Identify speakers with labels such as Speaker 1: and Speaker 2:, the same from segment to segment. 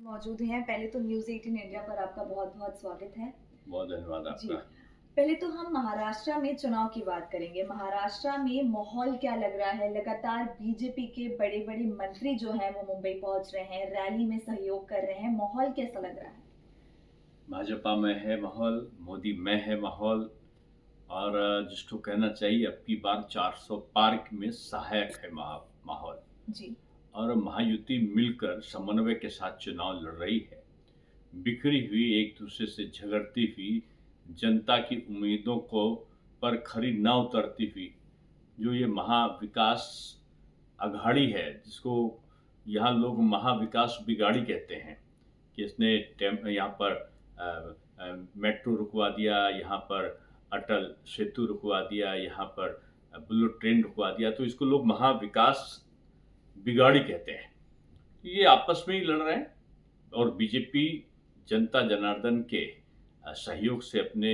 Speaker 1: मौजूद हैं। पहले तो न्यूज़ 18 इंडिया पर आपका बहुत-बहुत स्वागत है।
Speaker 2: बहुत धन्यवाद
Speaker 1: जी,
Speaker 2: आपका।
Speaker 1: पहले तो हम महाराष्ट्र में चुनाव की बात करेंगे। महाराष्ट्र में माहौल क्या लग रहा है? लगातार बीजेपी के बड़े-बड़े मंत्री जो हैं वो मुंबई पहुँच रहे हैं, रैली में सहयोग कर रहे हैं। माहौल कैसा लग रहा है?
Speaker 2: भाजपा में है माहौल, मोदी में है माहौल और जिसको कहना चाहिए अब की बार 400 पार में सहायक है माहौल।
Speaker 1: जी,
Speaker 2: और महायुति मिलकर समन्वय के साथ चुनाव लड़ रही है। बिखरी हुई, एक दूसरे से झगड़ती हुई, जनता की उम्मीदों को पर खरी न उतरती हुई जो ये महाविकास अघाड़ी है, जिसको यहाँ लोग महाविकास बिगाड़ी कहते हैं, कि इसने यहाँ पर मेट्रो रुकवा दिया, यहाँ पर अटल सेतु रुकवा दिया, यहाँ पर बुलेट ट्रेन रुकवा दिया, तो इसको लोग महाविकास बिगाड़ी कहते हैं। ये आपस में ही लड़ रहे हैं और बीजेपी जनता जनार्दन के सहयोग से अपने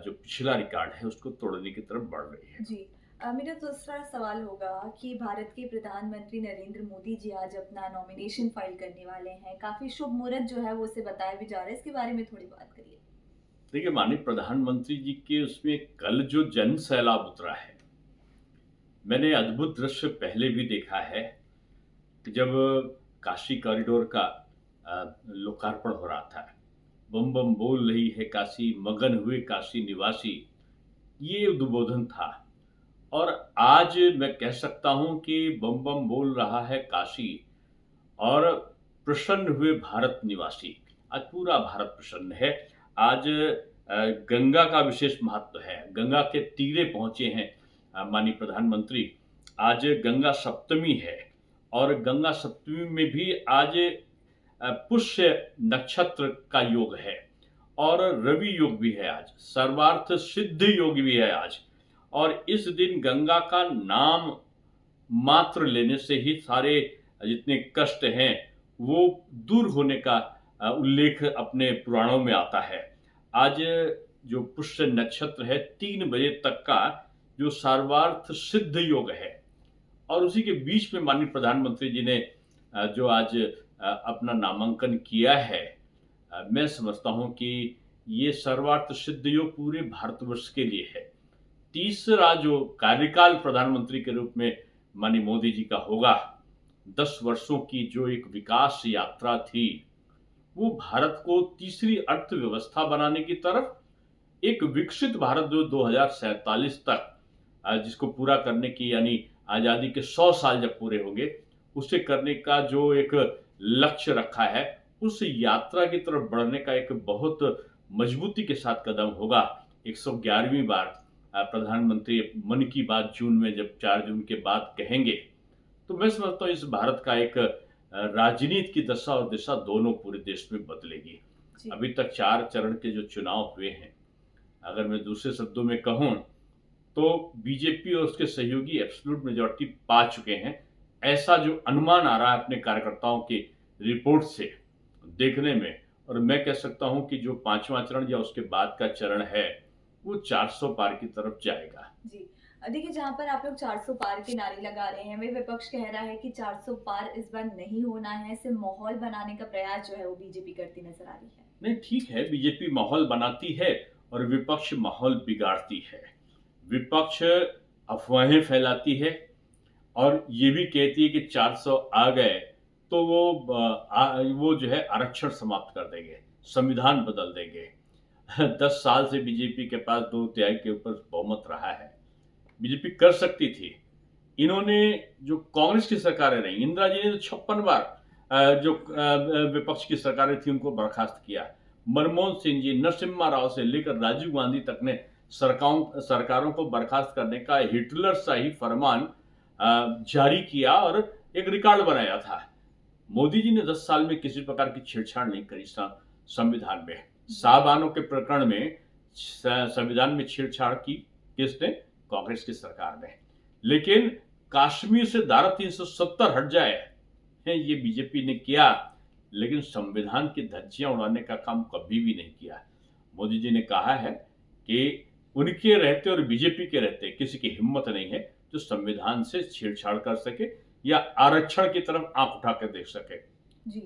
Speaker 2: जो पिछला रिकॉर्ड है उसको तोड़ने की तरफ बढ़ रही है।
Speaker 1: जी। मेरा दूसरा सवाल होगा कि भारत के प्रधानमंत्री नरेंद्र मोदी जी आज अपना नॉमिनेशन फाइल करने वाले हैं। काफ़ी शुभ मुहूर्त जो है वो उसे बताया भी जा रहा है। इसके बारे में थोड़ी बात करिए।
Speaker 2: देखिए, माननीय प्रधानमंत्री जी के उसमें कल जो जन सैलाब उतरा है, मैंने अद्भुत दृश्य पहले भी देखा है कि जब काशी कॉरिडोर का लोकार्पण हो रहा था, बम बम बोल रही है काशी, मगन हुए काशी निवासी, ये उद्बोधन था। और आज मैं कह सकता हूं कि बम बम बोल रहा है काशी और प्रसन्न हुए भारत निवासी। आज पूरा भारत प्रसन्न है। आज गंगा का विशेष महत्व है। गंगा के तीरे पहुंचे हैं माननीय प्रधानमंत्री। आज गंगा सप्तमी है और गंगा सप्तमी में भी आज पुष्य नक्षत्र का योग है और रवि योग भी है, आज सर्वार्थ सिद्ध योग भी है आज। और इस दिन गंगा का नाम मात्र लेने से ही सारे जितने कष्ट हैं वो दूर होने का उल्लेख अपने पुराणों में आता है। आज जो पुष्य नक्षत्र है, 3 बजे तक का जो सर्वार्थ सिद्ध योग है और उसी के बीच में माननीय प्रधानमंत्री जी ने जो आज अपना नामांकन किया है, मैं समझता हूं कि ये सर्वार्थ सिद्ध योग पूरे भारतवर्ष के लिए है। तीसरा जो कार्यकाल प्रधानमंत्री के रूप में माननीय मोदी जी का होगा, 10 वर्षों की जो एक विकास यात्रा थी, वो भारत को तीसरी अर्थव्यवस्था बनाने की तरफ, एक विकसित भारत जो 2047 तक जिसको पूरा करने की, यानी आज़ादी के 100 साल जब पूरे होंगे, उसे करने का जो एक लक्ष्य रखा है, उस यात्रा की तरफ बढ़ने का एक बहुत मजबूती के साथ कदम होगा। 111वीं बार प्रधानमंत्री मन की बात जून में जब 4 जून के बाद कहेंगे, तो मैं समझता हूँ इस भारत का एक राजनीति की दशा और दिशा दोनों पूरे देश में बदलेगी।
Speaker 1: जी।
Speaker 2: अभी तक 4 चरण के जो चुनाव हुए हैं, अगर मैं दूसरे शब्दों में कहूँ तो बीजेपी और उसके सहयोगी एब्सोल्यूट मेजॉरिटी पा चुके हैं। ऐसा जो अनुमान आ रहा है अपने कार्यकर्ताओं की रिपोर्ट से देखने में, और मैं कह सकता हूं कि जो 5वां चरण या उसके बाद का चरण है वो 400 पार की तरफ जाएगा।
Speaker 1: जी। देखिए, जहाँ पर आप लोग 400 पार के नारे लगा रहे हैं, वहीं विपक्ष कह रहा है कि 400 पार इस बार नहीं होना है, सिर्फ माहौल बनाने का प्रयास जो है वो बीजेपी करती नज़र आ रही है।
Speaker 2: नहीं, ठीक है, बीजेपी माहौल बनाती है और विपक्ष माहौल बिगाड़ती है। विपक्ष अफवाहें फैलाती है और ये भी कहती है कि 400 आ गए तो वो जो है आरक्षण समाप्त कर देंगे, संविधान बदल देंगे। 10 साल से बीजेपी के पास 2/3 के ऊपर बहुमत रहा है। बीजेपी कर सकती थी। इन्होंने जो कांग्रेस की सरकारें रही, इंदिरा जी ने तो 56 बार जो विपक्ष की सरकारें थी उनको बर्खास्त किया। मनमोहन सिंह जी, नरसिम्हा राव से लेकर राजीव गांधी तक ने सरकारों को बर्खास्त करने का हिटलर शाही फरमान जारी किया और एक रिकॉर्ड बनाया था। मोदी जी ने 10 साल में किसी प्रकार की छेड़छाड़ नहीं करी संविधान में। साहबानों के प्रकरण में संविधान में छेड़छाड़ की किसने? कांग्रेस की सरकार ने। लेकिन कश्मीर से धारा 370 हट जाए है, ये बीजेपी ने किया, लेकिन संविधान की धज्जियां उड़ाने का काम कभी भी नहीं किया। मोदी जी ने कहा है कि उनके रहते और बीजेपी के रहते किसी की हिम्मत नहीं है जो संविधान से छेड़छाड़ कर सके या आरक्षण की तरफ आंख उठाकर देख सके।
Speaker 1: जी।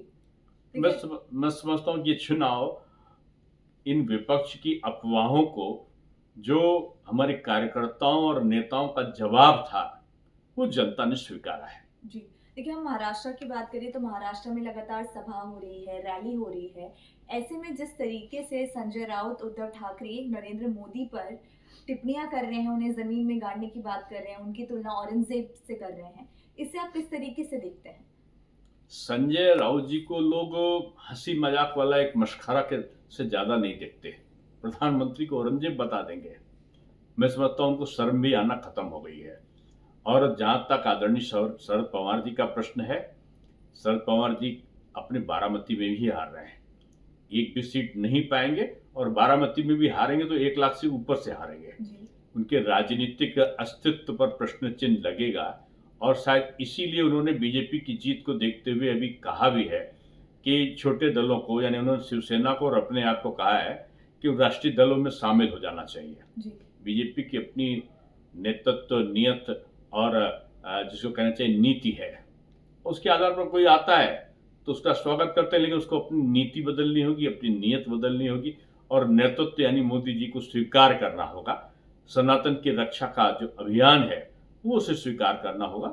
Speaker 1: देखिए
Speaker 2: मैं समझता हूँ कि ये चुनाव इन विपक्ष की अफवाहों को, जो हमारे कार्यकर्ताओं और नेताओं का जवाब था, वो जनता ने स्वीकारा है।
Speaker 1: जी। देखिए, हम महाराष्ट्र की बात करें तो महाराष्ट्र में लगातार सभा हो रही है, रैली हो रही है। ऐसे में जिस तरीके से संजय राउत, उद्धव ठाकरे, नरेंद्र मोदी पर टिप्पणियाँ कर रहे हैं, उन्हें ज़मीन में गाड़ने की बात कर रहे हैं, उनकी तुलना औरंगज़ेब से कर रहे हैं, इसे आप किस तरीके से देखते हैं?
Speaker 2: संजय राउत जी को लोग हंसी मजाक वाला एक मशखरा के से ज्यादा नहीं देखते। प्रधानमंत्री को औरंगजेब बता देंगे। मैं समझता हूँ उनको शर्म भी आना खत्म हो गई है। और जहां तक आदरणीय शरद पवार जी का प्रश्न है, शरद पवार जी अपने बारामती में भी हार रहे हैं। एक भी सीट नहीं पाएंगे और बारामती में भी हारेंगे तो 1 लाख से ऊपर से हारेंगे।
Speaker 1: जी।
Speaker 2: उनके राजनीतिक अस्तित्व पर प्रश्न चिन्ह लगेगा। और शायद इसीलिए उन्होंने बीजेपी की जीत को देखते हुए अभी कहा भी है कि छोटे दलों को, यानी उन्होंने शिवसेना को और अपने आप को कहा है कि राष्ट्रीय दलों में शामिल हो जाना चाहिए।
Speaker 1: जी।
Speaker 2: बीजेपी की अपनी नेतृत्व, नियत और जिसको कहना चाहिए नीति है। उसके आधार पर कोई आता है तो उसका स्वागत करते हैं, लेकिन उसको अपनी नीति बदलनी होगी, अपनी नीयत बदलनी होगी और नेतृत्व यानी मोदी जी को स्वीकार करना होगा। सनातन की रक्षा का जो अभियान है वो उसे स्वीकार करना होगा।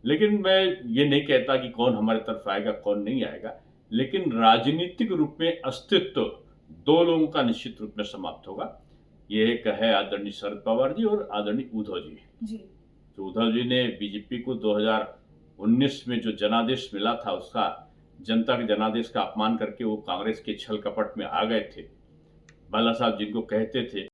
Speaker 2: लेकिन मैं ये नहीं कहता कि कौन हमारे तरफ आएगा कौन नहीं आएगा, लेकिन राजनीतिक रूप में अस्तित्व दो लोगों का निश्चित रूप में समाप्त होगा। ये एक है आदरणीय शरद पवार जी और आदरणीय उद्धव जी।
Speaker 1: जी।
Speaker 2: तो उद्धव जी ने बीजेपी को 2019 में जो जनादेश मिला था, उसका जनता के जनादेश का अपमान करके वो कांग्रेस के छल कपट में आ गए थे। बाला साहब जिनको कहते थे